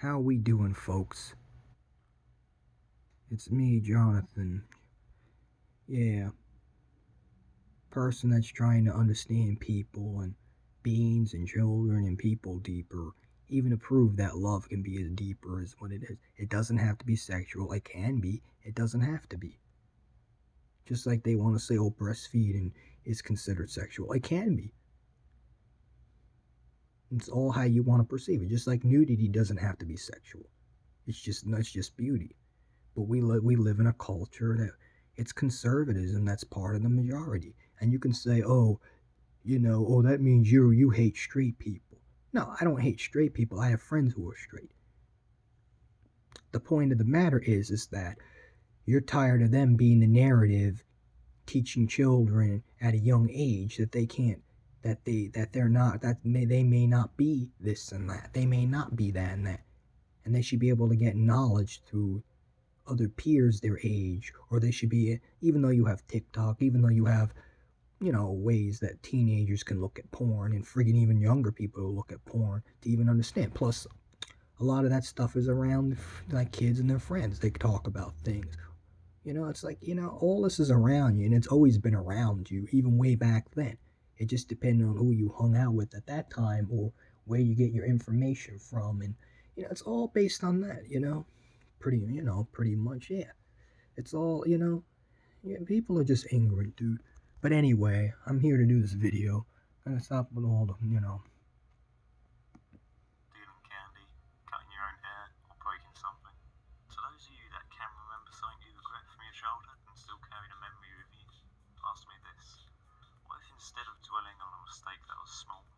How we doing, folks? It's me, Jonathan. Yeah, person that's trying to understand people and beings and children and people deeper. Even to prove that love can be as deeper as what it is. It doesn't have to be sexual. It can be. It doesn't have to be. Just like they want to say, oh, breastfeeding is considered sexual. It can be. It's all how you want to perceive it. Just like nudity doesn't have to be sexual. It's just beauty. But we live in a culture that it's conservatism that's part of the majority. And you can say, oh, oh, that means you hate straight people. No, I don't hate straight people. I have friends who are straight. The point of the matter is that you're tired of them being the narrative, teaching children at a young age that they can't, that they're not, they may not be this and that. They may not be that and that, and they should be able to get knowledge through other peers their age, or they should be, even though you have TikTok, even though you have, ways that teenagers can look at porn and friggin' even younger people who look at porn to even understand. Plus, a lot of that stuff is around like kids and their friends. They talk about things. It's like, all this is around you and it's always been around you, even way back then. It just depended on who you hung out with at that time or where you get your information from. And, it's all based on that, pretty much, yeah. It's all, yeah, people are just ignorant, dude. But anyway, I'm here to do this video. I'm gonna stop with all the, Stealing candy, cutting your own hair, or breaking something. To those of you that can remember something you regret from your childhood and still carry the memory with you, ask me this. What if instead of dwelling on a mistake that was small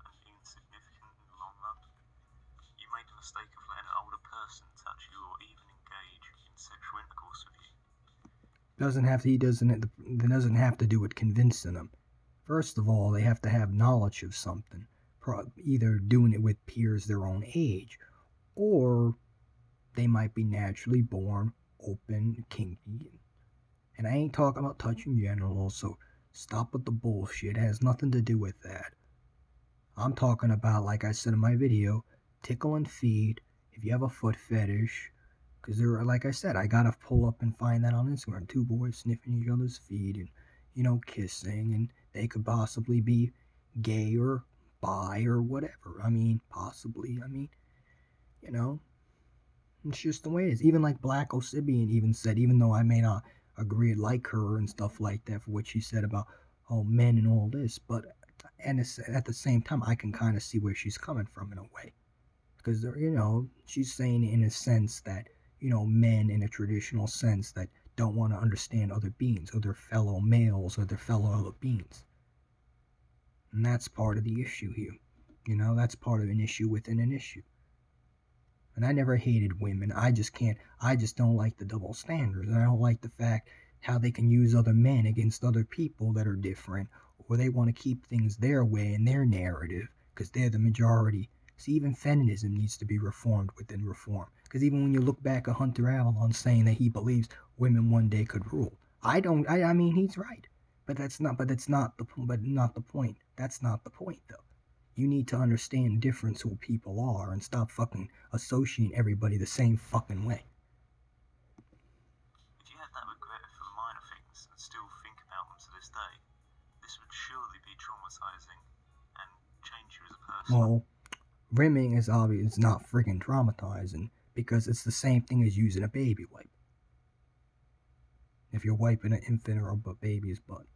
and insignificant in the long run, you made the mistake of letting an older person touch you or even engage in sexual intercourse with you? it doesn't have to do with convincing them. First of all, they have to have knowledge of something, either doing it with peers their own age, or they might be naturally born open, kinky. And I ain't talking about touching genitals, so stop with the bullshit. It has nothing to do with that. I'm talking about, like I said in my video, tickle and feed. If you have a foot fetish, because there are, like I said, I gotta pull up and find that on Instagram. Two boys sniffing each other's feet and, kissing, and they could possibly be gay or bi or whatever. I mean, possibly. I mean, you know, it's just the way it is. Even like Black Osibian even said, even though I may not agree like her and stuff like that for what she said about men and all this, but and at the same time I can kind of see where she's coming from in a way, because she's saying in a sense that men in a traditional sense that don't want to understand other beings or their fellow males or their fellow other beings, and that's part of the issue here. That's part of an issue within an issue. And I never hated women. I just don't like the double standards. And I don't like the fact how they can use other men against other people that are different, or they want to keep things their way and their narrative because they're the majority. See, even feminism needs to be reformed within reform. Because even when you look back at Hunter Avalon saying that he believes women one day could rule, I don't. I mean, he's right, but that's not. But not the point. That's not the point, though. You need to understand the difference who people are and stop fucking associating everybody the same fucking way. If you had that regret for the minor things and still think about them to this day, this would surely be traumatizing and change you as a person. Well, rimming is obvious. It's not freaking traumatizing because it's the same thing as using a baby wipe. If you're wiping an infant or a baby's butt.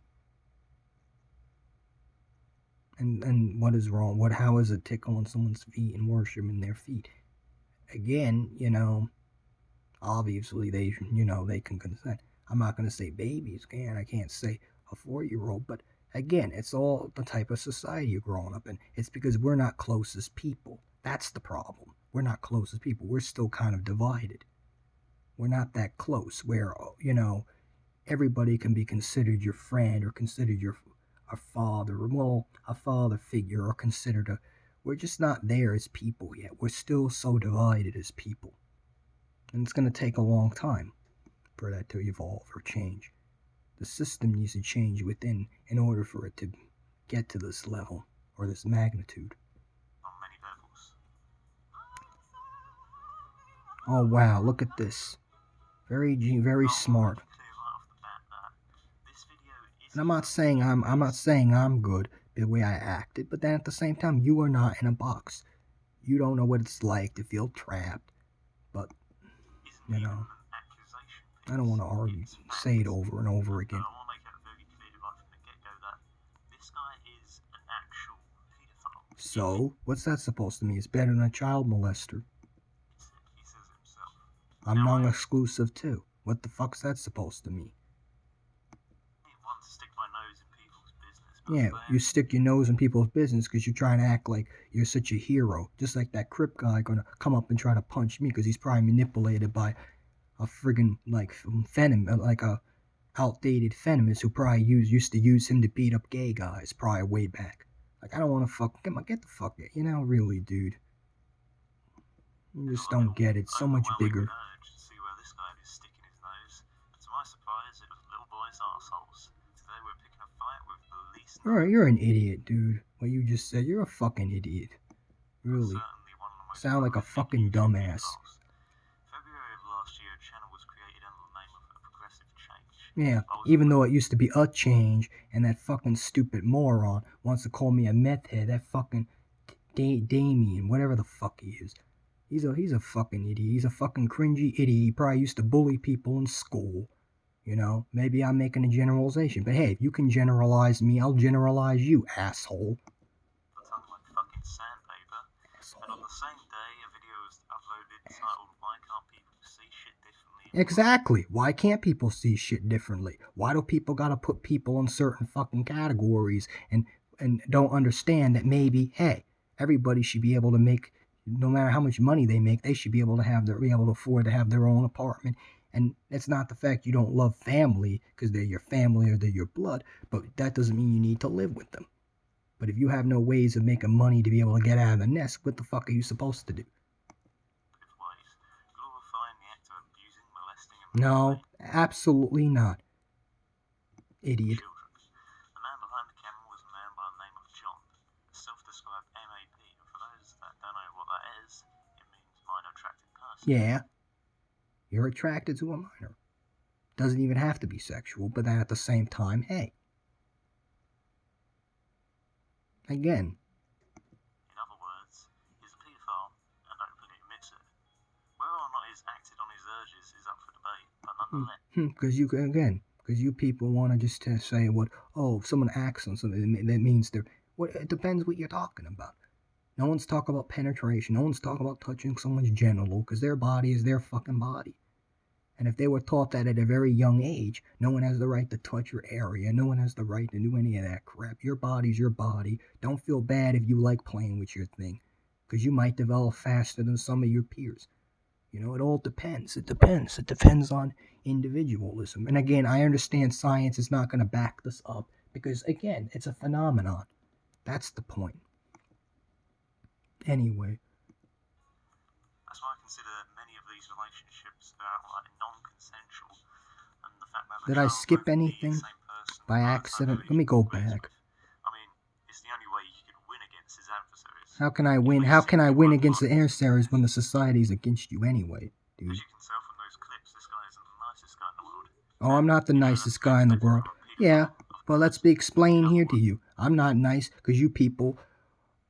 And what is wrong? How is it tickling someone's feet and worshiping their feet? Again, obviously they can consent. I'm not gonna say babies can. I can't say a 4-year-old, but again, it's all the type of society you're growing up in. It's because we're not close as people. That's the problem. We're not close as people. We're still kind of divided. We're not that close where everybody can be considered your friend or considered a father, well, a father figure, or considered a. We're just not there as people yet. We're still so divided as people. And it's going to take a long time for that to evolve or change. The system needs to change within in order for it to get to this level or this magnitude. On many levels. Oh wow, look at this. Very smart. And I'm not saying I'm good the way I acted, but then at the same time you are not in a box. You don't know what it's like to feel trapped. But you know, I don't want to argue, say it over and over again. I want to make it very clear right from the get-go that this guy is an actual paedophile. So, what's that supposed to mean? It's better than a child molester. He says it himself. I'm non-exclusive too. What the fuck's that supposed to mean? Want to stick my nose in people's business. Yeah, you stick your nose in people's business because you're trying to act like you're such a hero. Just like that Crip guy gonna come up and try to punch me because he's probably manipulated by a friggin' like venom, like a outdated feminist who probably used to use him to beat up gay guys probably way back. Like I don't want to get the fuck out. You know, really, dude. You just don't get it. So much bigger. To see where this guy is sticking his nose. To my surprise, it was little boys' arseholes. Today we're picking a fight with the least. You're an idiot, dude. What you just said, you're a fucking idiot. Really. Sound like a fucking dumbass. February of last year, a channel was created under the name of A Progressive Change. Yeah, even though it used to be A Change, and that fucking stupid moron wants to call me a meth head, that fucking Damien, whatever the fuck he is. He's a fucking idiot. He's a fucking cringy idiot. He probably used to bully people in school. You know, maybe I'm making a generalization, but hey, if you can generalize me, I'll generalize you, asshole. Fucking sandpaper. And on the same day, a video was uploaded titled "Why Can't People See Shit Differently?" Exactly. Why can't people see shit differently? Why do people gotta put people in certain fucking categories and don't understand that maybe, hey, everybody should be able to make, no matter how much money they make, they should be able to afford to have their own apartment. And it's not the fact you don't love family because they're your family or they're your blood, but that doesn't mean you need to live with them. But if you have no ways of making money to be able to get out of the nest, what the fuck are you supposed to do? No, absolutely not. Idiot. The man behind the camera was a man by the name of John, a self-described MAP, and for those that don't know what that is, it means minor attracted person. Yeah, you're attracted to a minor. Doesn't even have to be sexual, but then at the same time, hey. Again. In other words, he's a paedophile and openly admits it. Whether or not he's acted on his urges is up for debate, but nonetheless. Because you people want to just say what, if someone acts on something, that means they're, it depends what you're talking about. No one's talking about penetration. No one's talking about touching someone's genital because their body is their fucking body. And if they were taught that at a very young age, no one has the right to touch your area. No one has the right to do any of that crap. Your body's your body. Don't feel bad if you like playing with your thing because you might develop faster than some of your peers. You know, it all depends. It depends on individualism. And again, I understand science is not going to back this up because, again, it's a phenomenon. That's the point. Anyway. That's why I consider many of these relationships that are like non-consensual, and the fact that did I skip anything by accident? Let me go back. I mean, it's the only way he could win against his adversaries. How can I win? How can I win against the adversaries when the society's against you anyway, dude? As you can tell from those clips, this guy isn't the nicest guy in the world. Oh, I'm not the nicest guy in the world. Yeah, but let's be explained here to you. I'm not nice because you people,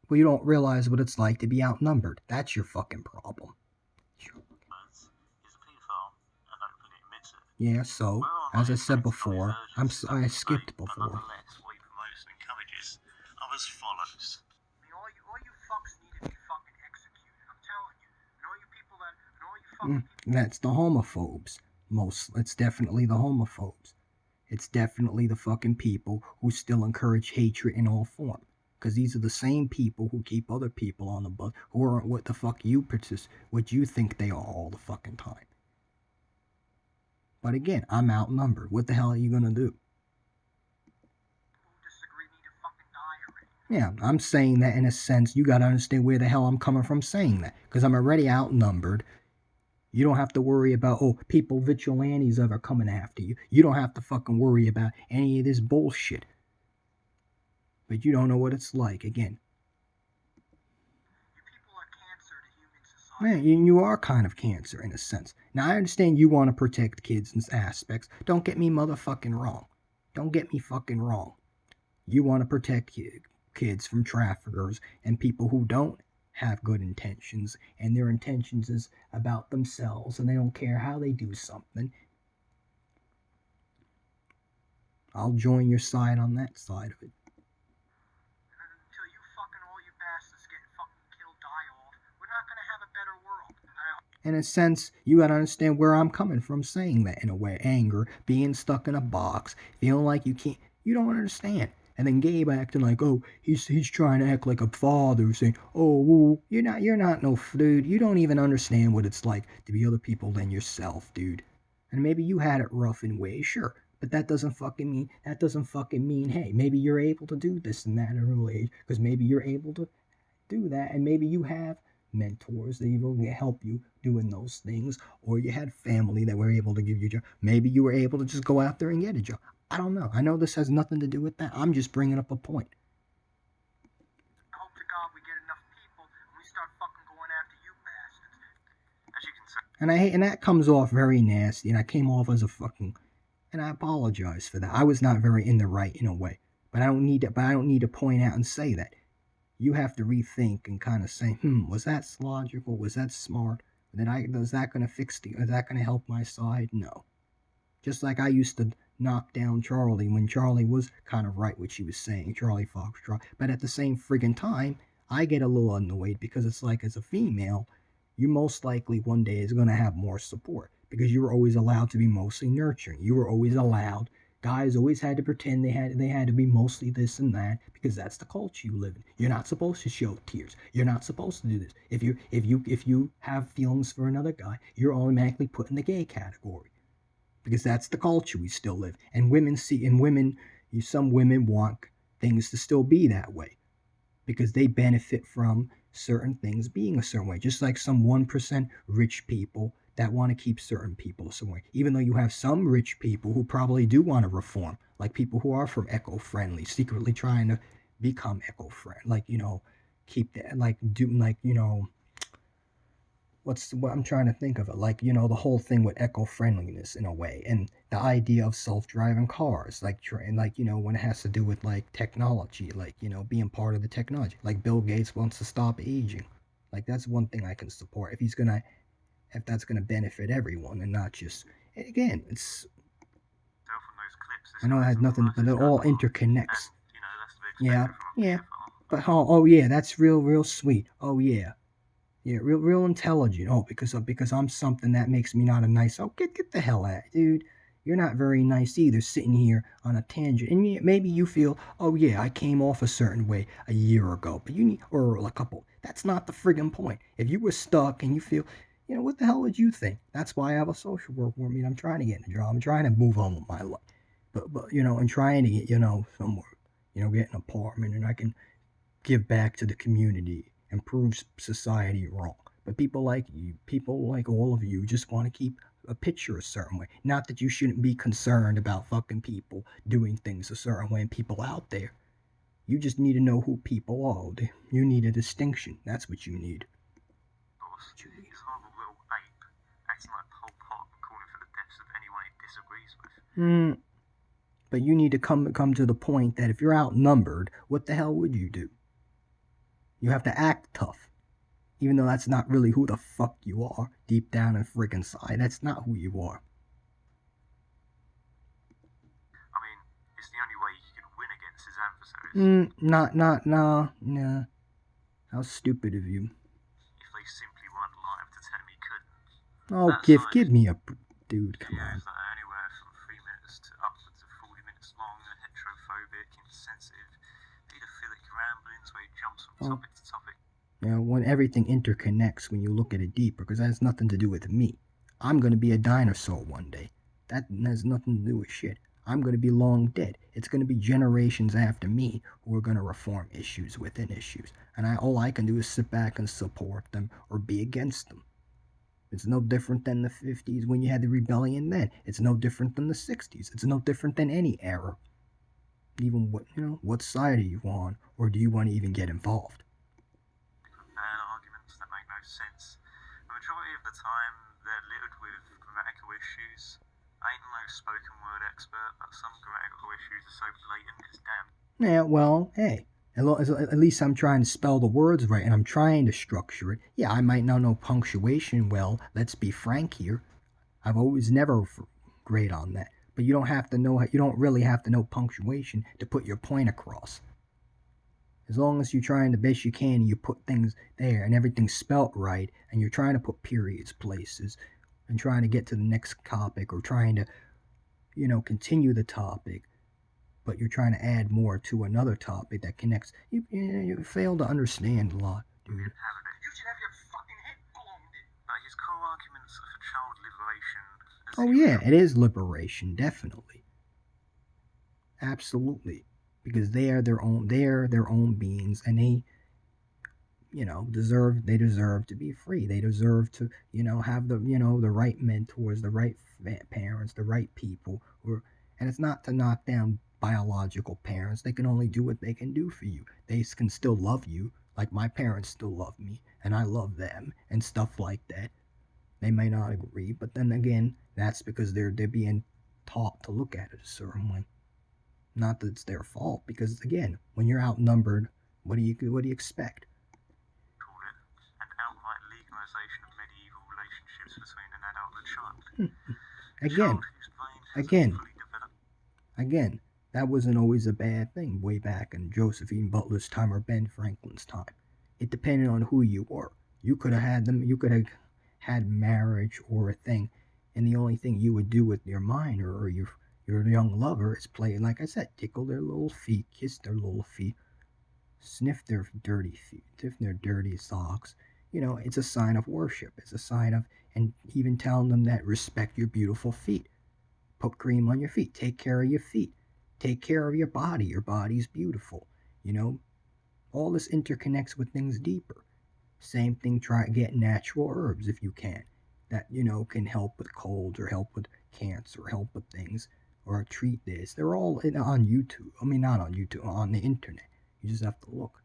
well, you don't realize what it's like to be outnumbered. That's your fucking problem. Yeah, so, as I said before, I skipped before. That's the homophobes. It's definitely the homophobes. It's definitely the fucking people who still encourage hatred in all form. Because these are the same people who keep other people on the bus who aren't what the fuck what you think they are all the fucking time. But again, I'm outnumbered. What the hell are you gonna do? Yeah, I'm saying that in a sense. You gotta understand where the hell I'm coming from saying that. Because I'm already outnumbered. You don't have to worry about, people vigilantes ever coming after you. You don't have to fucking worry about any of this bullshit. But you don't know what it's like, again. Man, you are kind of cancer in a sense. Now I understand you want to protect kids in aspects. Don't get me motherfucking wrong. Don't get me fucking wrong. You want to protect kids from traffickers and people who don't have good intentions, and their intentions is about themselves, and they don't care how they do something. I'll join your side on that side of it. Until you fucking all you bastards get fucking killed, die off, we're not gonna have a better world. In a sense, you gotta understand where I'm coming from saying that in a way. Anger, being stuck in a box, feeling like you can't, you don't understand. And then Gabe acting like, oh, he's trying to act like a father, saying, oh, woo, you're not no dude. You don't even understand what it's like to be other people than yourself, dude. And maybe you had it rough in ways, sure, but that doesn't fucking mean, hey, maybe you're able to do this and that at an early age, because maybe you're able to do that, and maybe you have mentors that will help you doing those things, or you had family that were able to give you a job. Maybe you were able to just go out there and get a job. I don't know. I know this has nothing to do with that. I'm just bringing up a point. I hope to God we get enough people and we start fucking going after you bastards. As you can see. And that comes off very nasty, and I came off as a fucking, and I apologize for that. I was not very in the right in a way, but I don't need to point out and say that. You have to rethink and kind of say, was that logical? Was that smart? Is that going to is that going to help my side? No. Just like I used to knock down Charlie when Charlie was kind of right what she was saying, Charlie Foxtrot. But at the same friggin' time, I get a little annoyed because it's like as a female, you most likely one day is going to have more support because you were always allowed to be mostly nurturing. You were always allowed. Guys always had to pretend they had to be mostly this and that because that's the culture you live in. You're not supposed to show tears. You're not supposed to do this. If you have feelings for another guy, you're automatically put in the gay category because that's the culture we still live. And some women want things to still be that way because they benefit from certain things being a certain way. Just like some 1% rich people that want to keep certain people a certain way. Even though you have some rich people who probably do want to reform, like people who are from eco-friendly, secretly trying to become eco-friendly, like, keep that, like, do, like, what I'm trying to think of it, like, the whole thing with eco-friendliness in a way, and the idea of self-driving cars, like, when it has to do with like technology, like, being part of the technology, like Bill Gates wants to stop aging. Like, that's one thing I can support if that's gonna benefit everyone and not just, again, it's, I know it has nothing, but it all interconnects. Yeah, yeah, but oh yeah, that's real sweet. Oh yeah. Yeah, real intelligent. Oh, because I'm something that makes me not a nice. Oh, get the hell out, dude. You're not very nice either, sitting here on a tangent. And maybe you feel, oh yeah, I came off a certain way a year ago, but you need, or a couple. That's not the friggin' point. If you were stuck and you feel, what the hell would you think? That's why I have a social work. I mean, I'm trying to get in a job. I'm trying to move on with my life, but and trying to get somewhere, get an apartment, and I can give back to the community, improve society wrong. But people like you, people like all of you, just want to keep a picture a certain way. Not that you shouldn't be concerned about fucking people doing things a certain way and people out there. You just need to know who people are. You need a distinction. That's what you need. This horrible little ape acting like Pol Pot and calling for the deaths of anyone he disagrees with. But you need to come to the point that if you're outnumbered, what the hell would you do? You have to act tough. Even though that's not really who the fuck you are, deep down in friggin' side, that's not who you are. I mean, it's the only way you can win against his adversaries. Nah. How stupid of you. If they simply weren't alive to tell him he couldn't. Oh, give me a dude, come on. That are anywhere from 3 minutes to upwards of 40 minutes long, and heterophobic, insensitive, pedophilic ramblings where he jumps from topic to topic. When everything interconnects when you look at it deeper, because that has nothing to do with me. I'm going to be a dinosaur one day. That has nothing to do with shit. I'm going to be long dead. It's going to be generations after me who are going to reform issues within issues. And all I can do is sit back and support them or be against them. It's no different than the 50s when you had the rebellion then. It's no different than the 60s. It's no different than any era. Even what side are you on, or do you want to even get involved? Bad arguments that make no sense. the time they're littered with grammatical issues. I ain't no spoken word expert, but some grammatical issues are so blatant, it's damn. Yeah, well, hey, at least I'm trying to spell the words right and I'm trying to structure it. Yeah, I might not know punctuation well. Let's be frank here. I've always never great on that. But you don't have to know. You don't really have to know punctuation to put your point across. As long as you're trying the best you can and you put things there and everything's spelt right and you're trying to put periods places and trying to get to the next topic or trying to, continue the topic, but you're trying to add more to another topic that connects. You fail to understand a lot, dude. You should have your fucking head blown in. But his core arguments are for child liberation. Oh yeah, it is liberation, definitely. Absolutely. Because they're their own beings and they deserve to be free. They deserve to have the right mentors, the right parents, the right people. And it's not to knock down biological parents. They can only do what they can do for you. They can still love you, like my parents still love me and I love them and stuff like that. They may not agree, but then again, that's because they're being taught to look at it a certain way. Not that it's their fault, because again, when you're outnumbered, what do you expect? An outright legalization of medieval relationships between an adult and a child. Again, that wasn't always a bad thing way back in Josephine Butler's time or Ben Franklin's time. It depended on who you were. You could have had them. You could have had marriage or a thing, and the only thing you would do with your minor or your young lover is play, like I said, tickle their little feet, kiss their little feet, sniff their dirty feet, sniff their dirty socks. It's a sign of worship. It's a sign of, and even telling them that respect your beautiful feet. Put cream on your feet. Take care of your feet. Take care of your body. Your body's beautiful. All this interconnects with things deeper. Same thing, try to get natural herbs if you can. That, can help with colds or help with cancer or help with things or treat this. They're all on YouTube. I mean, not on YouTube, on the internet. You just have to look.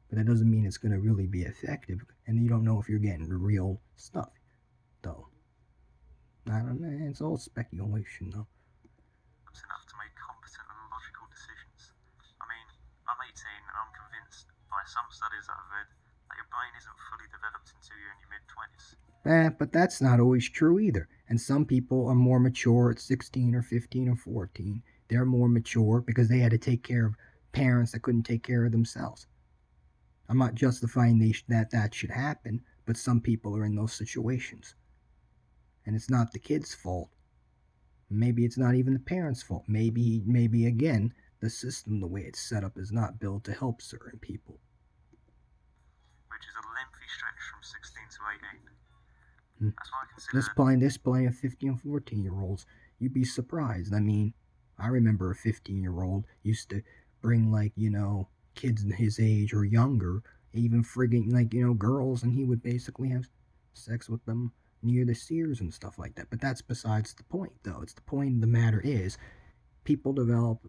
But that doesn't mean it's going to really be effective. And you don't know if you're getting the real stuff, though. I don't know. It's all speculation, though. It's enough to make competent and logical decisions. I mean, I'm 18 and I'm convinced by some studies that I've read that your brain isn't fully developed until you're in your mid-20s. But that's not always true either. And some people are more mature at 16 or 15 or 14. They're more mature because they had to take care of parents that couldn't take care of themselves. I'm not justifying that should happen, but some people are in those situations. And it's not the kid's fault. Maybe it's not even the parents' fault. Maybe again, the system, the way it's set up, is not built to help certain people. Which is a lengthy stretch from 16 to 18. That's why I consider this plenty of 15 and 14-year-olds. You'd be surprised. I mean, I remember a 15-year-old used to bring kids his age or younger, even frigging girls, and he would basically have sex with them near the Sears and stuff like that. But that's besides the point, though. It's the point of the matter is people develop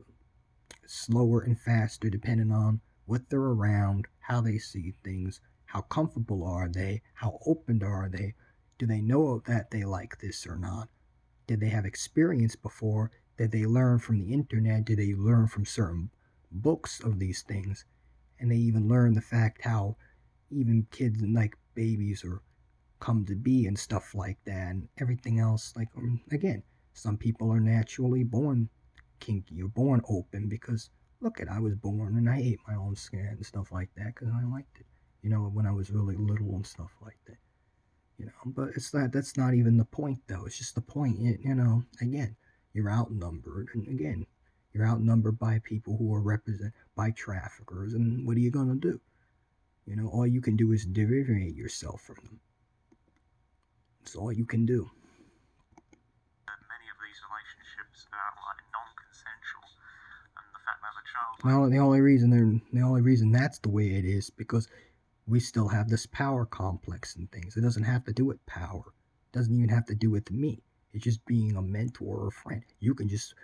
slower and faster depending on what they're around, how they see things, how comfortable are they, how open are they, do they know that they like this or not, did they have experience before, did they learn from the internet, did they learn from certain books of these things, and they even learn the fact how even kids like babies or come to be and stuff like that and everything else. Again, some people are naturally born kinky or born open because I was born and I ate my own skin and stuff like that because I liked it, when I was really little and stuff like that, but that's not even the point though. It's just the point, again, you're outnumbered, and again, you're outnumbered by people who are represented by traffickers, and what are you gonna do? All you can do is derivate yourself from them. That's all you can do. Many of these relationships are non-consensual, and the fact that the child. Well, the only reason that's the way it is because we still have this power complex and things. It doesn't have to do with power. It doesn't even have to do with me. It's just being a mentor or a friend. You can just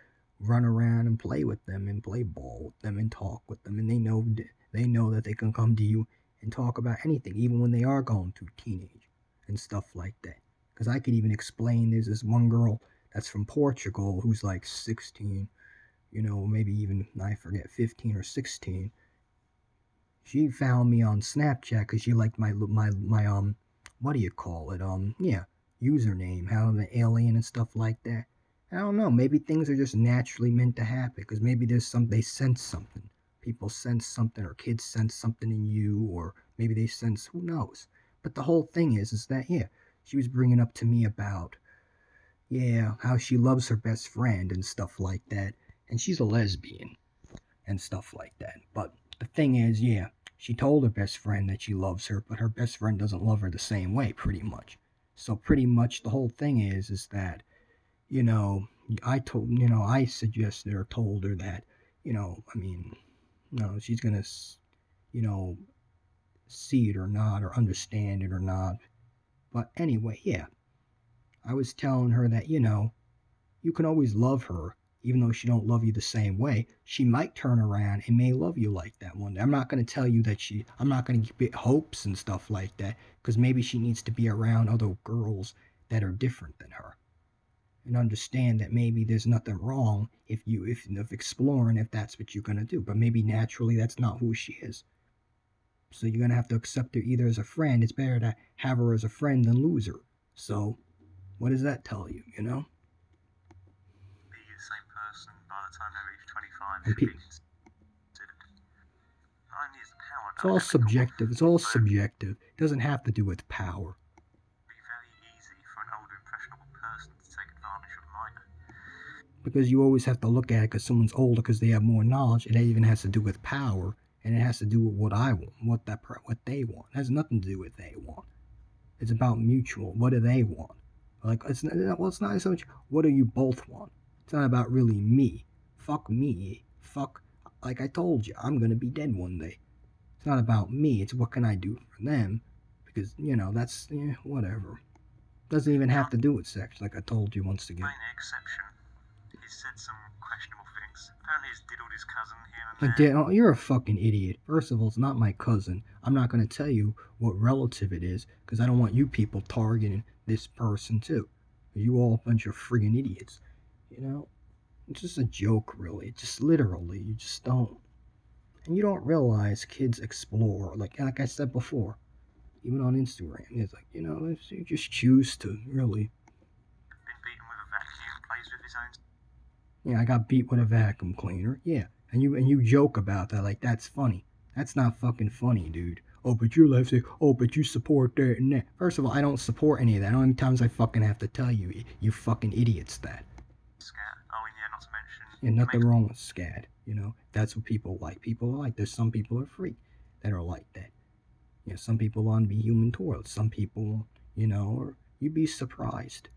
run around and play with them and play ball with them and talk with them, and they know that they can come to you and talk about anything, even when they are going through teenage. and stuff like that. Because I could even explain there's this one girl that's from Portugal who's like 16, maybe even, I forget, 15 or 16. She found me on Snapchat because she liked my what do you call it? Yeah, username, how I'm an alien and stuff like that. I don't know. Maybe things are just naturally meant to happen because maybe they sense something. People sense something, or kids sense something in you, or maybe they sense who knows. But the whole thing is that yeah, she was bringing up to me about yeah how she loves her best friend and stuff like that, and she's a lesbian and stuff like that. But the thing is, yeah, she told her best friend that she loves her, but her best friend doesn't love her the same way, pretty much. So pretty much the whole thing is that you know I suggested or told her that I mean no she's gonna you know see it or not or understand it or not. But anyway, yeah, I was telling her that you can always love her even though she don't love you the same way. She might turn around and may love you like that one day. I'm not going to tell you that I'm not going to give it hopes and stuff like that because maybe she needs to be around other girls that are different than her and understand that maybe there's nothing wrong if exploring if that's what you're going to do. But maybe naturally that's not who she is. So you're going to have to accept her either as a friend. It's better to have her as a friend than lose her. So what does that tell you, Be the same person by the time they reach 25 And should pe- be considered. Not only is the power It's all subjective. It's all subjective. It doesn't have to do with power. be very easy for an older impressionable person to take advantage of a minor. Because you always have to look at it because someone's older because they have more knowledge. It even has to do with power, and it has to do with what I want, what they want. It has nothing to do with what they want. It's about mutual. What do they want? Like it's not so much what do you both want. It's not about really me. Fuck me. Fuck. Like I told you, I'm gonna be dead one day. It's not about me. It's what can I do for them, because that's whatever. Doesn't even have to do with sex, like I told you once again. Main exception. He's said some questionable things. Apparently he's diddled his cousin here and Like, there. oh, you're a fucking idiot. First of all, it's not my cousin. I'm not going to tell you what relative it is because I don't want you people targeting this person too. You all a bunch of friggin' idiots. It's just a joke, really. Just literally, you just don't. And you don't realize kids explore. Like I said before, even on Instagram, it's like you just choose to really. Been beaten with a vacuum, plays with his own. Yeah, I got beat with a vacuum cleaner. Yeah, and you joke about that like that's funny. That's not fucking funny, dude. Oh, but you're lefty. Oh, but you support that and that. First of all, I don't support any of that. How many times I fucking have to tell you, you fucking idiots, that. Scat. Oh, and yeah, not to mention. And nothing wrong with SCAD. That's what people like. People are like. There's some people are freak that are like that. Some people want to be human toilets. Some people, or you'd be surprised.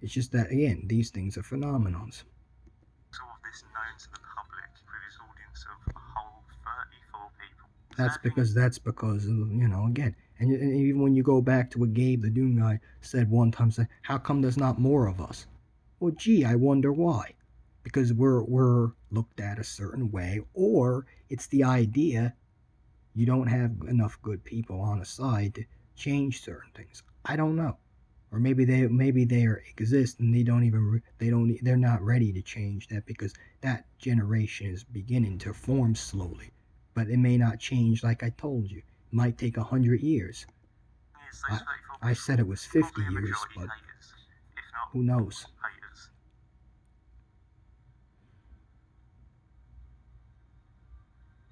It's just that again, these things are phenomenons. All of this known to the public with his audience of a whole 34 people. That's because again, and even when you go back to what Gabe the Doom guy said one time, said, "How come there's not more of us?" Well, gee, I wonder why. Because we're looked at a certain way, or it's the idea you don't have enough good people on a side to change certain things. I don't know. Or maybe they exist and they're not ready to change that because that generation is beginning to form slowly, but it may not change like I told you. It might take 100 years. I said it was 50 years, but haters, if not who knows? haters.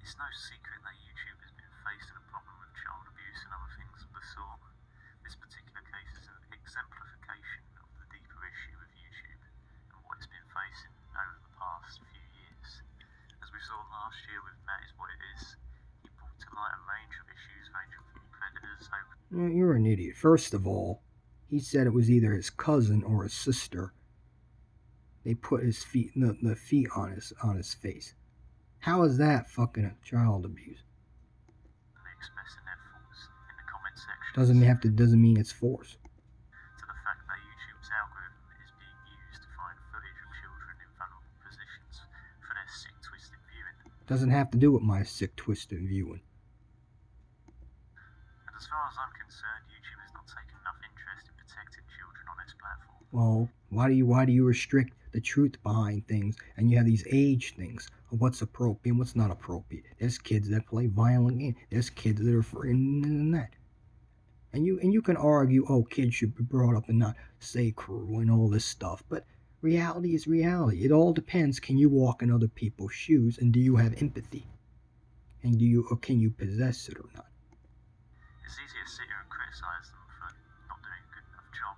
It's no secret that YouTube has been facing a problem with child abuse and other things of the sort. This particular case is an exemplification of the deeper issue with YouTube and what it's been facing over the past few years. As we saw last year with Matt Is What It Is, he brought to light a range of issues ranging from predators over. You're an idiot. First of all, he said it was either his cousin or his sister. They put the feet on his face. How is that fucking child abuse? Expressing their thoughts in the comment section. Doesn't mean it's force. To the fact that YouTube's algorithm is being used to find footage of children in vulnerable positions for their sick, twisted viewing. Doesn't have to do with my sick, twisted viewing. And as far as I'm concerned, YouTube is not taking Well, why do you restrict the truth behind things, and you have these age things of what's appropriate and what's not appropriate? There's kids that play violent games. There's kids that are for and that. And you can argue, oh, kids should be brought up and not say cruel and all this stuff, but reality is reality. It all depends. Can you walk in other people's shoes, and do you have empathy, and can you possess it or not? It's easy to sit here and criticise them for not doing a good enough job,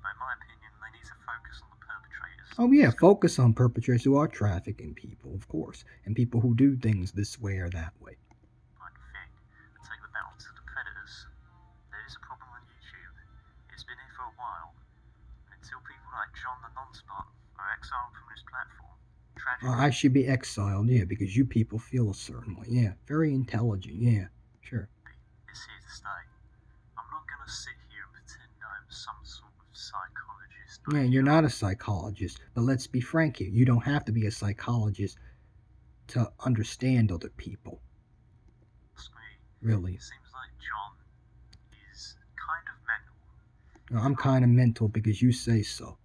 but in my opinion, they need to focus on the perpetrators. Oh yeah, focus on perpetrators who are trafficking people, of course, and people who do things this way or that way. Like thing, and take the battle to the predators. There is a problem on YouTube. It's been here for a while. Until people like John the Non-Spot are exiled from this platform, tragically, I should be exiled, yeah, because you people feel a certain way. Yeah, very intelligent, yeah, sure. it's here to stay. I'm not gonna sit here and pretend I'm some sort of psychologist. Yeah, you're not a psychologist, but let's be frank here. You don't have to be a psychologist to understand other people. Ask me, Really. it seems like John is kind of mental. I'm kind of mental because you say so.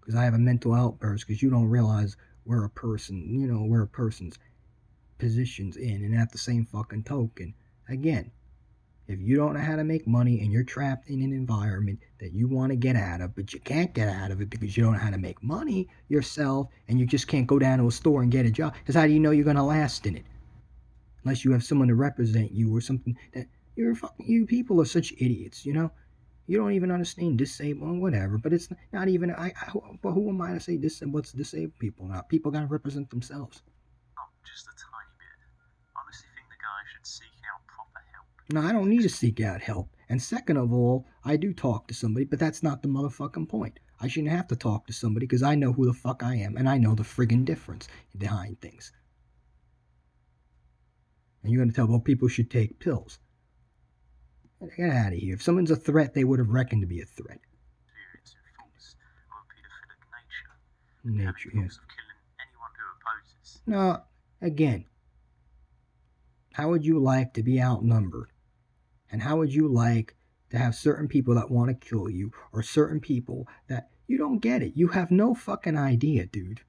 Because I have a mental outburst because you don't realize where a person's position's in. And at the same fucking token, again, if you don't know how to make money and you're trapped in an environment that you want to get out of, but you can't get out of it because you don't know how to make money yourself, and you just can't go down to a store and get a job, because how do you know you're going to last in it? Unless you have someone to represent you or something. That you people are such idiots, you know? You don't even understand disabled, whatever. But it's not even. But who am I to say what's disabled people now? People gotta represent themselves. Not just a tiny bit. I honestly think the guy should seek out proper help. No, I don't need to seek out help. And second of all, I do talk to somebody, but that's not the motherfucking point. I shouldn't have to talk to somebody because I know who the fuck I am and I know the friggin' difference behind things. And you're gonna tell, well, people should take pills. Get out of here. If someone's a threat, they would have reckoned to be a threat. Experience in force of a paedophilic nature. Nature, having yes. thoughts of killing anyone who opposes. No, again, how would you like to be outnumbered? And how would you like to have certain people that want to kill you, or certain people that you don't get it? You have no fucking idea, dude.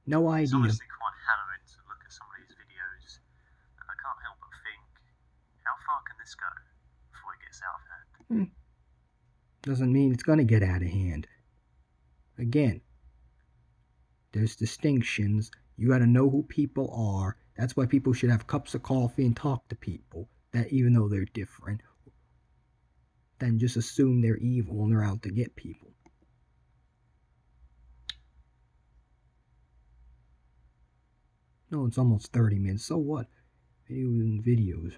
No It's idea. honestly quite harrowing to look at some of these videos, and I can't help but think, how far can this go before it gets out of hand? Doesn't mean it's going to get out of hand. Again, there's distinctions. You got to know who people are. That's why people should have cups of coffee and talk to people, that even though they're different, than just assume they're evil and they're out to get people. No, it's almost 30 minutes. So what? Videos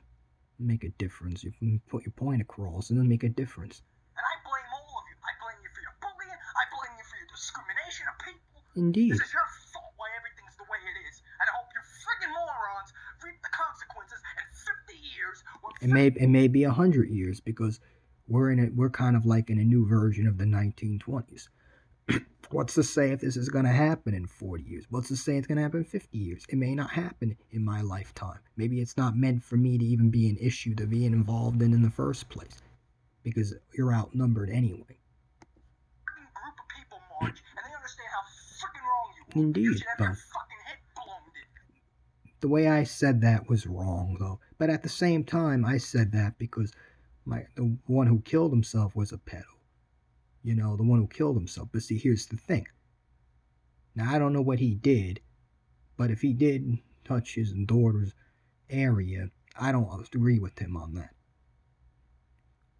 make a difference. You can put your point across and then make a difference. And I blame all of you. I blame you for your bullying. I blame you for your discrimination of people. Indeed. This is your fault why everything's the way it is. And I hope you friggin' morons reap the consequences in 50 years. It may be 100 years because we're kind of like in a new version of the 1920s. What's to say if this is going to happen in 40 years? What's to say it's going to happen in 50 years? It may not happen in my lifetime. Maybe it's not meant for me to even be an issue to be involved in the first place because you're outnumbered anyway. Group of people march and they understand how freaking wrong you are. Indeed, You should have your fucking head blown in. The way I said that was wrong, though. But at the same time, I said that because the one who killed himself was a pedo. You know, the one who killed himself. But see, here's the thing. Now, I don't know what he did, but if he did touch his daughter's area, I don't agree with him on that.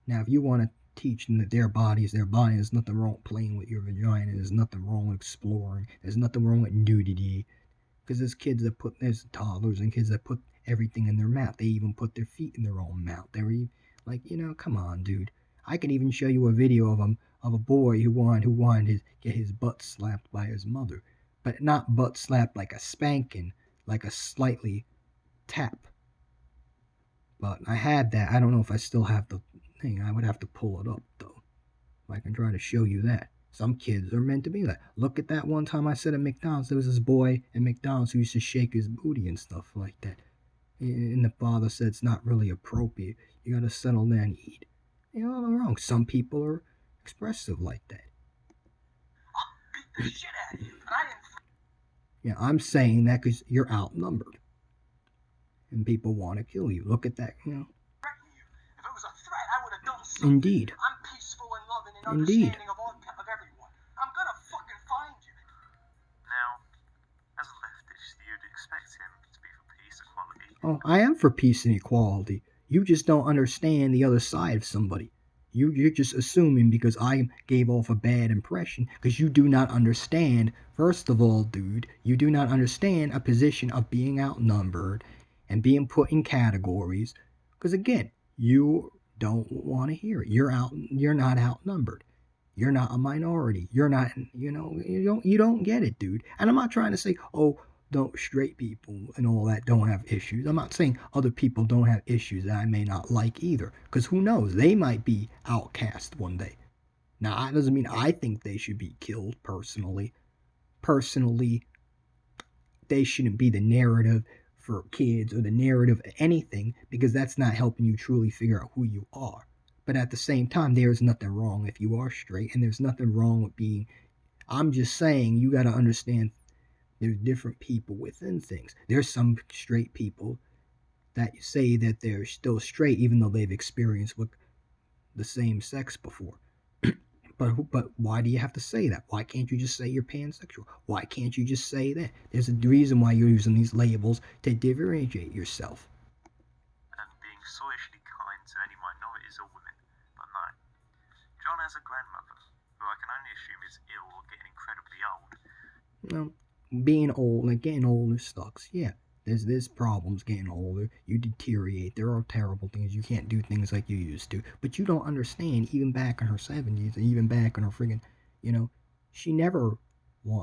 Now, if you want to teach them that their body is their body, there's nothing wrong with playing with your vagina, there's nothing wrong with exploring, there's nothing wrong with nudity, because there's toddlers and kids that put everything in their mouth. They even put their feet in their own mouth. They're even, like, come on, dude. I can even show you a video of a boy who wanted to get his butt slapped by his mother, but not butt slapped like a spanking, like a slightly tap. But I had that. I don't know if I still have the thing. I would have to pull it up though. I can try to show you that. Some kids are meant to be like. Look at that one time I said at McDonald's, there was this boy at McDonald's who used to shake his booty and stuff like that. And the father said it's not really appropriate. You gotta settle down and eat. You're all wrong. Some people are expressive like that. the shit out of you, and I didn't Yeah, I'm saying that because you're outnumbered. And people want to kill you. Look at that, threaten you. If it was a threat, I would have done something. Indeed. I'm peaceful and loving and Indeed. understanding of everyone. I'm gonna fucking find you. Now, as a leftist, you'd expect him to be for peace, equality. Oh, I am for peace and equality. You just don't understand the other side of somebody. You're just assuming because I gave off a bad impression because you do not understand. First of all, dude, you do not understand a position of being outnumbered and being put in categories. Because again, you don't want to hear it. You're not outnumbered. You're not a minority. You're not, you don't get it, dude. And I'm not trying to say, oh, don't straight people and all that don't have issues. I'm not saying other people don't have issues that I may not like either, because who knows? They might be outcast one day. Now, that doesn't mean I think they should be killed personally. Personally, they shouldn't be the narrative for kids or the narrative of anything because that's not helping you truly figure out who you are. But at the same time, there's nothing wrong if you are straight, and there's nothing wrong with being. I'm just saying you got to understand there's different people within things. There's some straight people that say that they're still straight even though they've experienced with the same sex before. But why do you have to say that? Why can't you just say you're pansexual? Why can't you just say that? There's a reason why you're using these labels to differentiate yourself. And being soishly kind to any minorities or women. But no. John has a grandmother, who I can only assume is ill or getting incredibly old. Being old, like getting older sucks. Yeah, there's problems getting older. You deteriorate. There are terrible things. You can't do things like you used to. But you don't understand. Even back in her 70s, and even back in her friggin', she never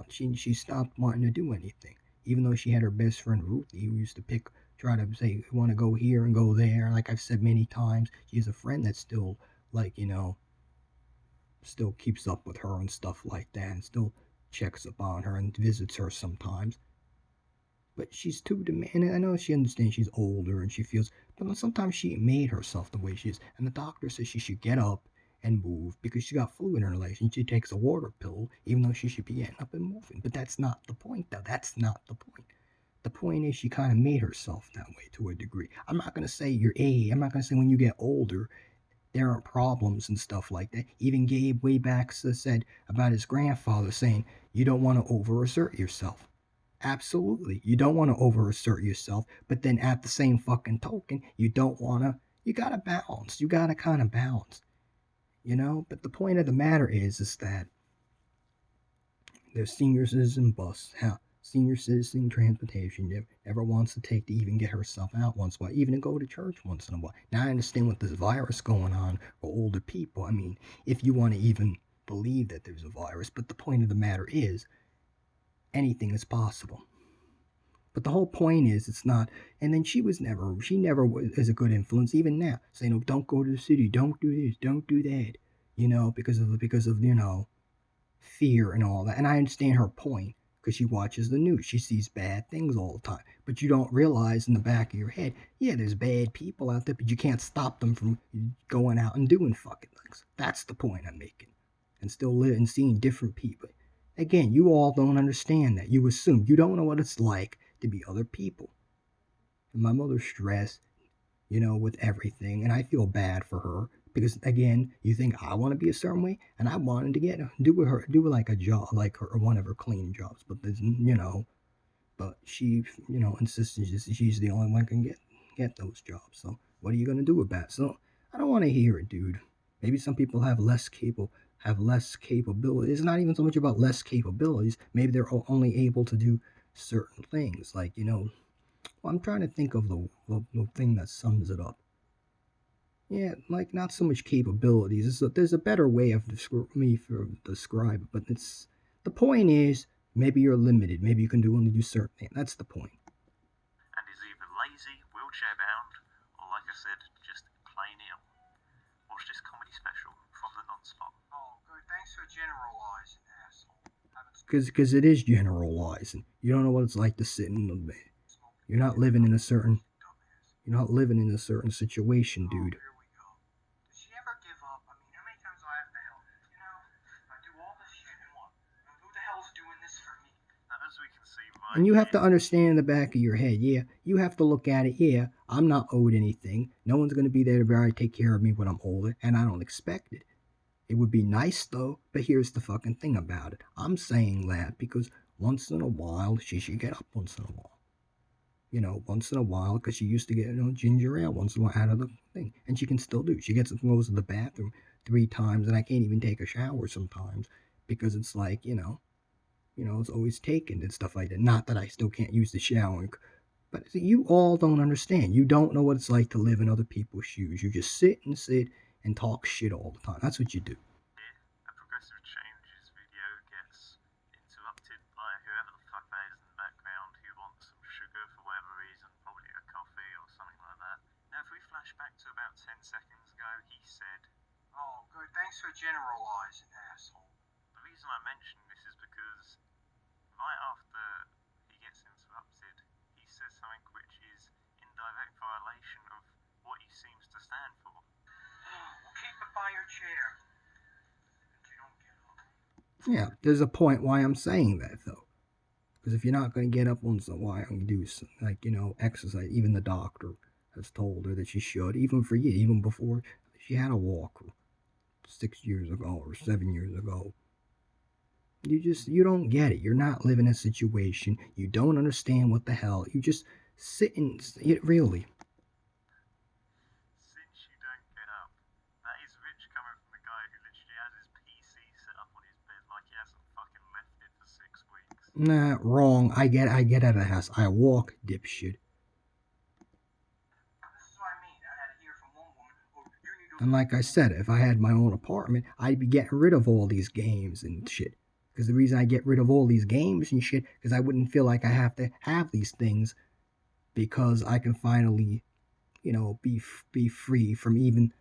she stopped wanting to do anything. Even though she had her best friend Ruthie, who used to try to say, want to go here and go there. Like I've said many times, she has a friend that's still like still keeps up with her and stuff like that, and still checks upon her and visits her sometimes. But she's too demanding. I know she understands she's older and she feels, but sometimes she made herself the way she is. And the doctor says she should get up and move because she got fluid in her legs and she takes a water pill, even though she should be getting up and moving. But that's not the point, though. That's not the point. The point is she kind of made herself that way to a degree. I'm not going to say your age. I'm not going to say when you get older there are problems and stuff like that. Even Gabe way back said about his grandfather saying, you don't want to overassert yourself. Absolutely. You don't want to overassert yourself, but then at the same fucking token, you don't want to, you got to balance. You got to kind of balance, But the point of the matter is that there's senior citizen bus. How senior citizen transportation never wants to take to even get herself out once in a while, even to go to church once in a while. Now I understand with this virus going on for older people. I mean, if you want to even believe that there's a virus, but the point of the matter is anything is possible. But the whole point is it's not. And then she never is a good influence even now, saying, "Oh, don't go to the city, don't do this, don't do that," because of fear and all that. And I understand her point because she watches the news. She sees bad things all the time. But you don't realize in the back of your head, yeah, there's bad people out there, but you can't stop them from going out and doing fucking things. That's the point I'm making. And still live and seeing different people. Again, you all don't understand that. You assume you don't know what it's like to be other people. And my mother's stressed, with everything, and I feel bad for her because again, you think I want to be a certain way, and I wanted to do like a job, like one of her cleaning jobs, but but she, insisted she's the only one who can get those jobs. So what are you gonna do about it? So I don't want to hear it, dude. Maybe some people have less capabilities. It's not even so much about less capabilities. Maybe they're only able to do certain things, like well, I'm trying to think of the thing that sums it up. Yeah, like not so much capabilities. There's a better way of describe it, but the point is maybe you're limited. Maybe you can only do certain things. That's the point. And is either lazy, wheelchair bound, or like I said, just plain ill. Watch this comedy special from the non-spot. Oh, good. Thanks for generalizing, asshole. Because it is generalizing. You don't know what it's like to sit in the bed. You're not living in a certain. You're not living in a certain situation, dude. as we can see right And you have here, to understand in the back of your head, yeah, you have to look at it, yeah, I'm not owed anything. No one's going to be there to very take care of me when I'm older, and I don't expect it. It would be nice though, but here's the fucking thing about it. I'm saying that because once in a while, she should get up once in a while. Once in a while, because she used to get, ginger ale once in a while out of the thing. And she can still do. She gets up and goes to the bathroom 3 times, and I can't even take a shower sometimes because it's like, it's always taken and stuff like that. Not that I still can't use the shower, but see, you all don't understand. You don't know what it's like to live in other people's shoes. You just sit and talk shit all the time. That's what you do. here, a progressive changes video gets interrupted by whoever the fuck that is in the background who wants some sugar for whatever reason, probably a coffee or something like that. Now, if we flash back to about 10 seconds ago, he said, "Oh, good, thanks for generalizing, asshole." The reason I mention this is because right after he gets interrupted, he says something which is in direct violation of what he seems to stand for. We'll keep it by your chair. You don't get up. Yeah, there's a point why I'm saying that though. Because if you're not going to get up once in a while and do exercise, even the doctor has told her that she should, even for years, even before she had a walker 6 years ago or 7 years ago. You don't get it. You're not living a situation. You don't understand what the hell. You just sit and really. Since you don't get up, that is rich coming from the guy who literally has his PC set up on his bed like he hasn't fucking left it for 6 weeks. Nah, wrong. I get out of the house. I walk, dipshit. This is what I mean. I had to hear from one woman, "Oh, you need to..." And like I said, if I had my own apartment, I'd be getting rid of all these games and shit. Because the reason I get rid of all these games and shit, because I wouldn't feel like I have to have these things, because I can finally, be free from even,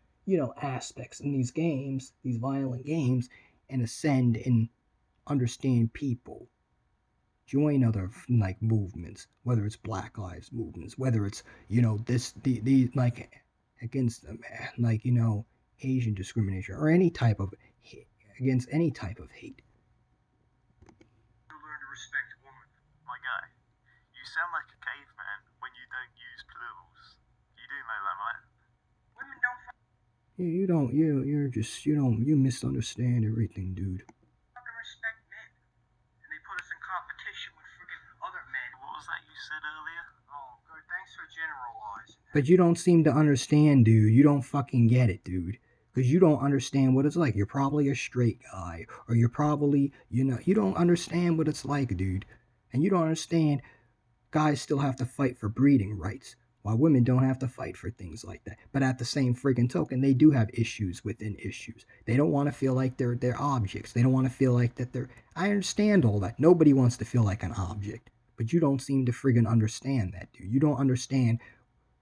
aspects in these games, these violent games, and ascend and understand people. Join other like movements, whether it's Black Lives movements, whether it's the like against like Asian discrimination or any type of hate, against any type of hate. You learn to respect women. My guy, you sound like a caveman when you don't use plurals. You do know that, right? Women don't You don't you're just you misunderstand everything, dude. fucking respect men. And they put us in competition with friggin' other men. What was that you said earlier? Oh, good. Thanks for generalizing. But you don't seem to understand, dude. You don't fucking get it, dude. Because you don't understand what it's like. You're probably a straight guy, or you're probably, you don't understand what it's like, dude. And you don't understand guys still have to fight for breeding rights, while women don't have to fight for things like that. But at the same friggin' token, they do have issues within issues. They don't want to feel like they're objects. They don't want to feel like that they're. I understand all that. Nobody wants to feel like an object. But you don't seem to friggin' understand that, dude. You don't understand.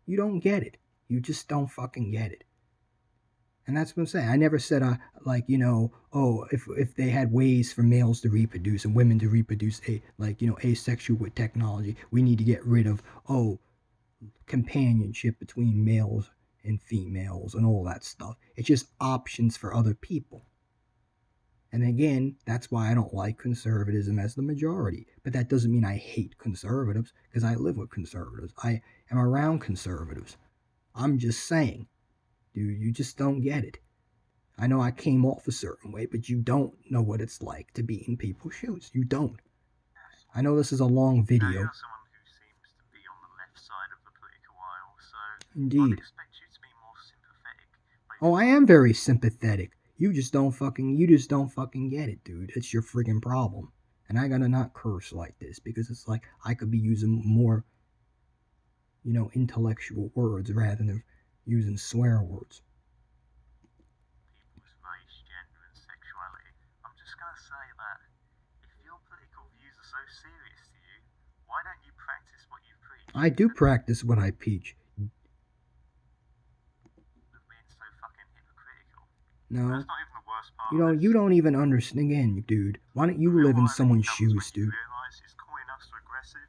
You don't get it. You just don't fucking get it. And that's what I'm saying. I never said, oh, if they had ways for males to reproduce and women to reproduce, asexual with technology, we need to get rid of, companionship between males and females and all that stuff. It's just options for other people. And again, that's why I don't like conservatism as the majority. But that doesn't mean I hate conservatives, because I live with conservatives. I am around conservatives. I'm just saying, dude, you just don't get it. I know I came off a certain way, but you don't know what it's like to be in people's shoes. You don't. I know this is a long video. Now, you're someone who seems to be on the left side of the political aisle, so Indeed. I'd expect you to be more sympathetic. Oh, I am very sympathetic. You just don't fucking get it, dude. It's your friggin' problem. And I gotta not curse like this, because it's like I could be using more, intellectual words rather than using swear words. People's race, gender, and sexuality. I'm just gonna say that if your political views are so serious to you, why don't you practice what you preach? I do practice what I preach. Of being so fucking hypocritical. No. That's not even the worst part. You don't even understand, again, dude. Why don't you live in someone's shoes, dude? Realize he's calling us regressive,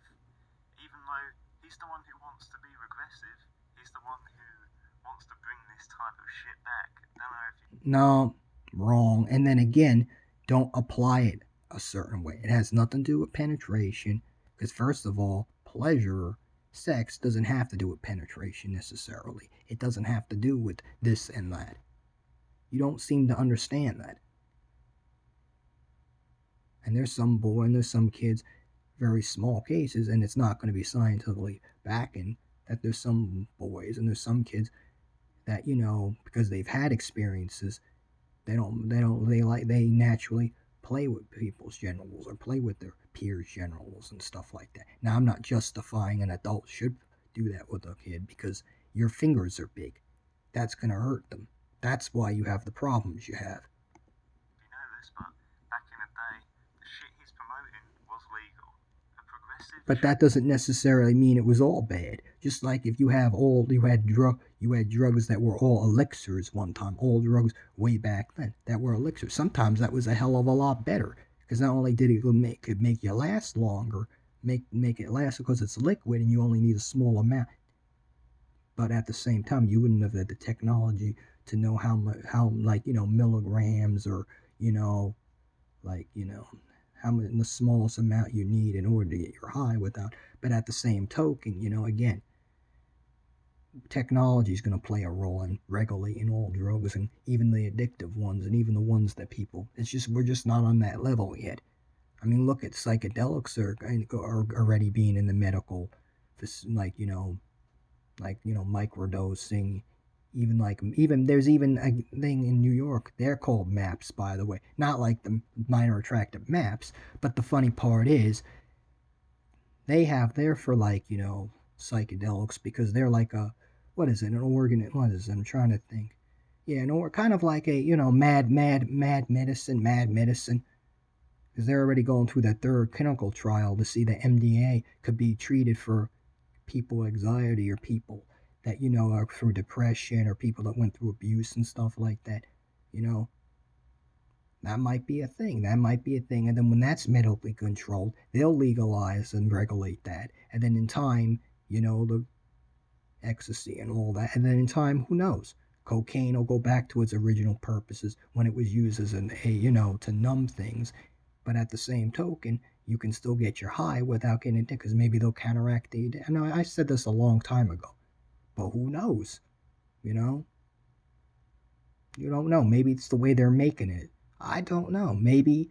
even though he's the one who wants to be regressive. He's the one who wants to bring this type of shit back. Don't know if you... No, wrong. And then again, don't apply it a certain way. It has nothing to do with penetration, because first of all, pleasure, sex doesn't have to do with penetration necessarily. It doesn't have to do with this and that. You don't seem to understand that. And there's some boy and there's some kids, very small cases, and it's not going to be scientifically backing that there's some boys and there's some kids that because they've had experiences, they naturally play with people's genitals or play with their peers' genitals and stuff like that. Now I'm not justifying an adult should do that with a kid because your fingers are big. That's gonna hurt them. That's why you have the problems you have. You know this, but back in the day, the shit he's promoting was legal. A progressive. But that doesn't necessarily mean it was all bad. Just like if you had drugs that were all elixirs one time, all drugs way back then that were elixirs. Sometimes that was a hell of a lot better because not only did it make you last longer, make it last because it's liquid and you only need a small amount, but at the same time you wouldn't have had the technology to know how like milligrams or like how much the smallest amount you need in order to get your high without. But at the same token, again, technology is going to play a role in regulating all drugs and even the addictive ones and even the ones that people. It's just we're just not on that level yet. I mean, look at psychedelics are already being in the medical, like microdosing. Even there's even a thing in New York. They're called maps, by the way, not like the minor attractive maps. But the funny part is, they're for psychedelics because they're like a what is it an organ? What is it? I'm trying to think. Yeah, kind of like a mad medicine because they're already going through that third clinical trial to see that MDA could be treated for people anxiety or people that are through depression or people that went through abuse and stuff like that. You know, that might be a thing. That might be a thing. And then when that's medically controlled, they'll legalize and regulate that. And then in time, the ecstasy and all that. And then in time, who knows? Cocaine will go back to its original purposes when it was used as to numb things. But at the same token, you can still get your high without getting it because maybe they'll counteract the. I know I said this a long time ago, but who knows? You know, you don't know. Maybe it's the way they're making it. I don't know. Maybe.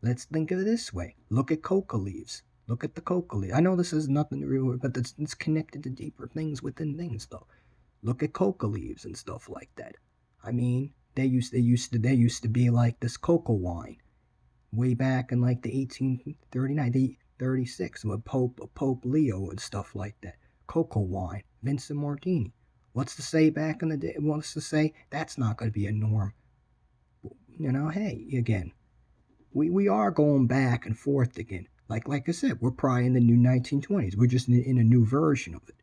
Let's think of it this way. Look at coca leaves. Look at the coca leaves. I know this is nothing real, but it's connected to deeper things within things, though. Look at coca leaves and stuff like that. I mean, they used to be like this coca wine way back in like the 1839, the 36 with Pope Leo and stuff like that. Cocoa wine, Vincent Martini. What's to say back in the day? What's to say that's not going to be a norm? Hey, again, we are going back and forth again. Like I said, we're probably in the new 1920s. We're just in a new version of it.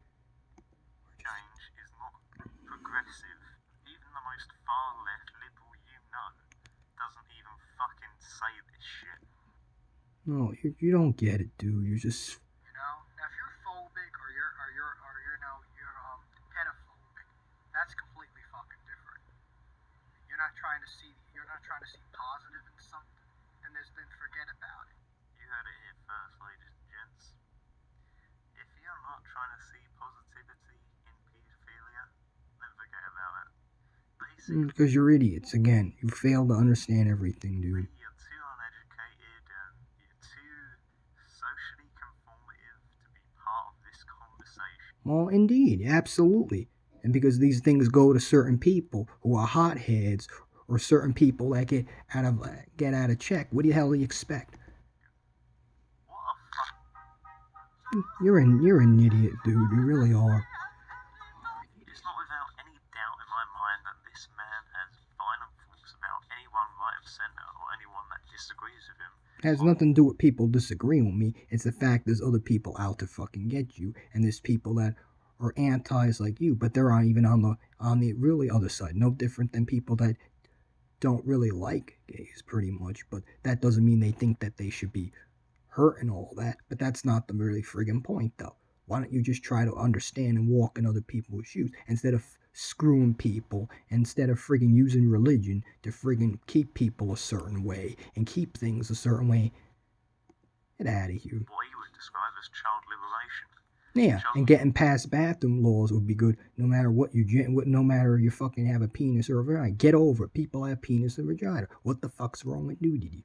Change is not progressive. Even the most far left liberal doesn't even fucking say this shit. No, you don't get it, dude. You're just. Now if you're phobic or you're pedophobic, that's completely fucking different. You're not trying to see positive in something, and then forget about it. You heard it here first, ladies and gents. If you're not trying to see positivity in paedophilia, then forget about it. Basically, because you're idiots. Again, you fail to understand everything, dude. you're too uneducated and you're too socially conformative to be part of this conversation. Well, indeed, absolutely. And because these things go to certain people who are hotheads or certain people that get out of check, what the hell do you expect? What a fuck. You're an idiot, dude. You really are. It's not without any doubt in my mind that this man has violent thoughts about anyone right of centre or anyone that disagrees with him. It has nothing to do with people disagreeing with me. It's the fact there's other people out to fucking get you, and there's people that are antis like you, but they're even on the really other side. No different than people that don't really like gays, pretty much. But that doesn't mean they think that they should be hurt and all that. But that's not the really friggin' point, though. Why don't you just try to understand and walk in other people's shoes instead of screwing people instead of friggin' using religion to friggin' keep people a certain way and keep things a certain way. Get out of here. What he would describe as child liberation. Yeah, and getting past bathroom laws would be good. No matter what no matter you fucking have a penis or a vagina, get over it. People have penis and vagina. What the fuck's wrong with nudity?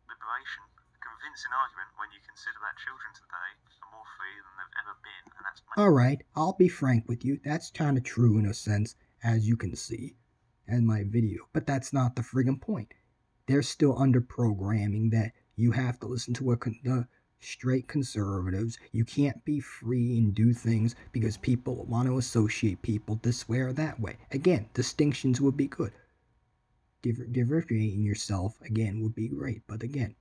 Liberation, convincing argument when you consider that children today are more free than they've ever been, and that's. All right, I'll be frank with you. That's kind of true in a sense, as you can see in my video. But that's not the friggin' point. They're still under programming that you have to listen to the straight conservatives. You can't be free and do things because people want to associate people this way or that way. Again, distinctions would be good. Differentiating yourself, again, would be great. But again,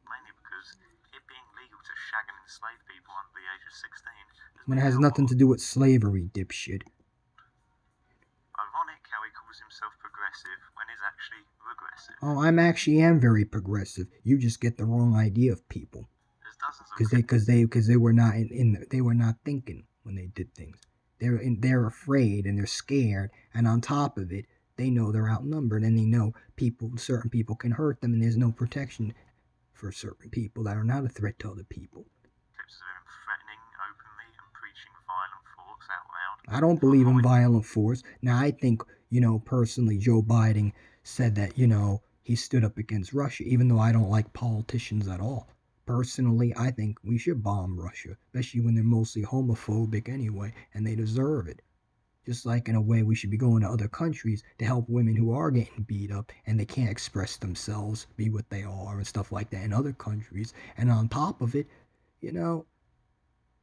mainly because it being legal to shag and enslave people under the age of 16. When it has nothing to do with slavery, dipshit. Ironic how he calls himself progressive when he's actually regressive. Oh, am very progressive. You just get the wrong idea of people. Because they were not they were not thinking when they did things. They're afraid and they're scared, and on top of it, they know they're outnumbered, and they know certain people can hurt them, and there's no protection for certain people that are not a threat to other people. Clips of him threatening openly and preaching violent thoughts out loud. I don't believe in violent force. Now, I think, personally, Joe Biden said that, he stood up against Russia, even though I don't like politicians at all. Personally, I think we should bomb Russia, especially when they're mostly homophobic anyway, and they deserve it. Just like in a way we should be going to other countries to help women who are getting beat up and they can't express themselves, be what they are and stuff like that in other countries. And on top of it, you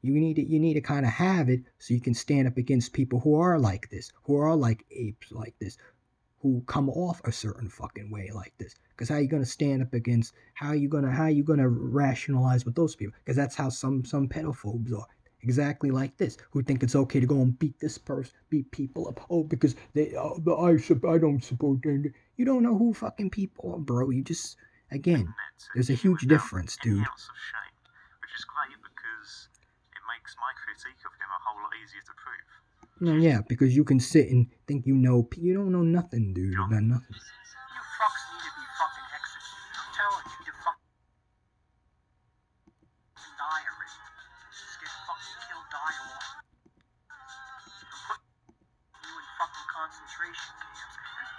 need to kind of have it so you can stand up against people who are like this, who are like apes like this, who come off a certain fucking way like this. Because how are you gonna stand up against? How are you gonna rationalize with those people? Because that's how some pedophobes are. Exactly like this, who think it's okay to go and beat this person, beat people up. Oh, because I don't support them. You don't know who fucking people are, bro. You just, again, there's a huge difference, dude. Any ounce of shame, which is great because it makes my critique of him a whole lot easier to prove. No, yeah, because you can sit and think you don't know nothing, dude, about nothing. You fucks need to be fucking executed. I'm telling you, you fucking die already. Just get fucking killed, die off. You in fucking concentration camps, man.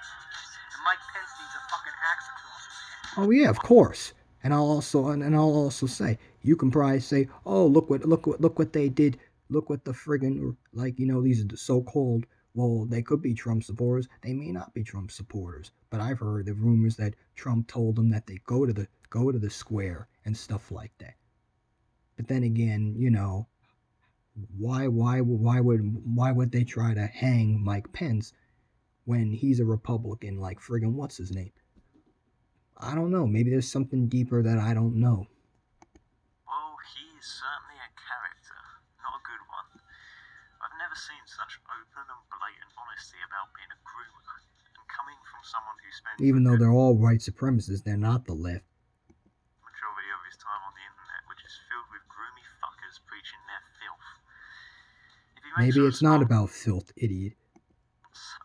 And Mike Pence needs a fucking axe across his head. Oh yeah, of course. And I'll also say, you can probably say, oh, look what they did. Look what the friggin', these so-called, well, they could be Trump supporters. They may not be Trump supporters. But I've heard the rumors that Trump told them that they go to the square and stuff like that. But then again, why would they try to hang Mike Pence when he's a Republican like friggin' what's his name? I don't know. Maybe there's something deeper that I don't know. Well, he is certainly a character, not a good one. I've never seen such open and blatant honesty about being a groomer, and coming from someone who spends... Even though they're all white supremacists, they're not the left. ...majority of his time on the internet, which is filled with groomy fuckers preaching their filth. Maybe it's not about filth, idiot.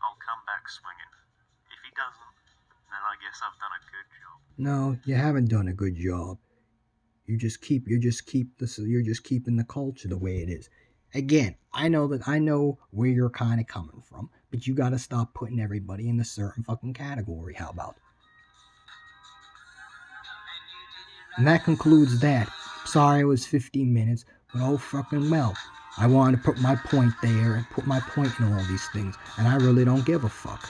I'll come back swinging. If he doesn't, then I guess I've done a good job. No, you haven't done a good job. You're just keeping the culture the way it is. Again, I know where you're kind of coming from, but you gotta stop putting everybody in a certain fucking category. How about? And that concludes that. Sorry it was 15 minutes, but oh fucking well. I wanted to put my point there and put my point in all these things, and I really don't give a fuck.